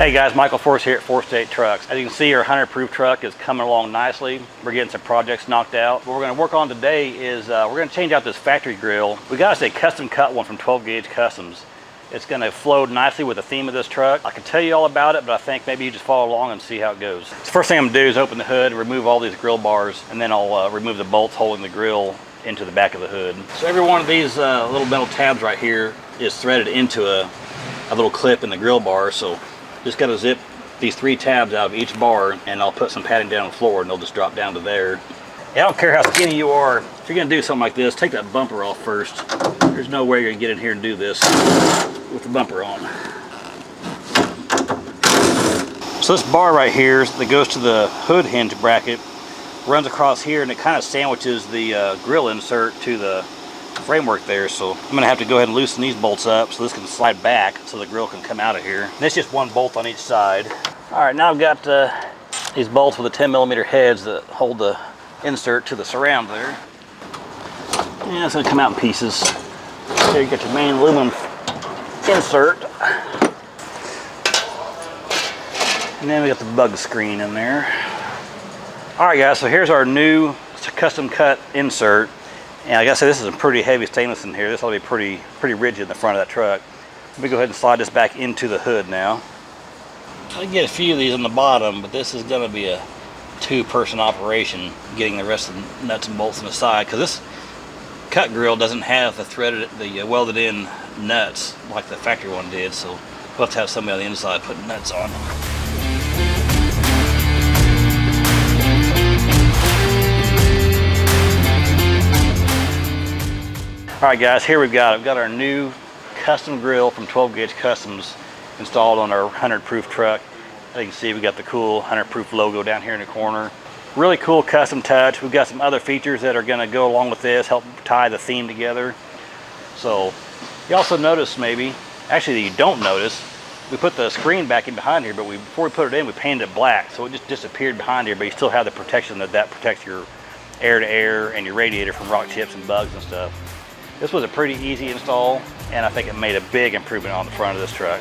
Hey guys, Michael Forst here at Forst Trucks. As you can see, our 100 proof truck is coming along nicely. We're getting some projects knocked out. What we're going to work on today is we're going to change out this factory grill. We got us a custom cut one from 12 Gauge Customs. It's going to flow nicely with the theme of this truck. I can tell you all about it, but I think maybe you just follow along and see how it goes. So the first thing I'm going to do is open the hood, remove all these grill bars, and then I'll remove the bolts holding the grill into the back of the hood. So every one of these little metal tabs right here is threaded into a little clip in the grill bar. So just got to zip these 3 tabs out of each bar, and I'll put some padding down on the floor and they'll just drop down to there. I don't care how skinny you are, if you're going to do something like this, take that bumper off first. There's no way you're going to get in here and do this with the bumper on. So this bar right here that goes to the hood hinge bracket runs across here, and it kind of sandwiches the grill insert to the framework there. So I'm going to have to go ahead and loosen these bolts up so this can slide back so the grill can come out of here. And it's just one bolt on each side. Alright, now I've got these bolts with the 10mm heads that hold the insert to the surround there. And it's going to come out in pieces. There you got your main aluminum insert. And then we got the bug screen in there. Alright guys, so here's our new custom cut insert. And like I said, this is a pretty heavy stainless in here. This ought to be pretty rigid in the front of that truck. Let me go ahead and slide this back into the hood now. I can get a few of these on the bottom, but this is going to be a 2-person operation getting the rest of the nuts and bolts on the side, because this cut grill doesn't have the welded in nuts like the factory one did, so we'll have to have somebody on the inside putting nuts on. Alright guys, here we've got our new custom grill from 12 Gauge Customs installed on our 100 proof truck. As you can see, we got the cool 100 proof logo down here in the corner. Really cool custom touch. We've got some other features that are going to go along with this, help tie the theme together. So you also notice, maybe, actually you don't notice, we put the screen back in behind here, but before we put it in, we painted it black, so it just disappeared behind here, but you still have the protection that protects your air-to-air and your radiator from rock chips and bugs and stuff. This was a pretty easy install, and I think it made a big improvement on the front of this truck.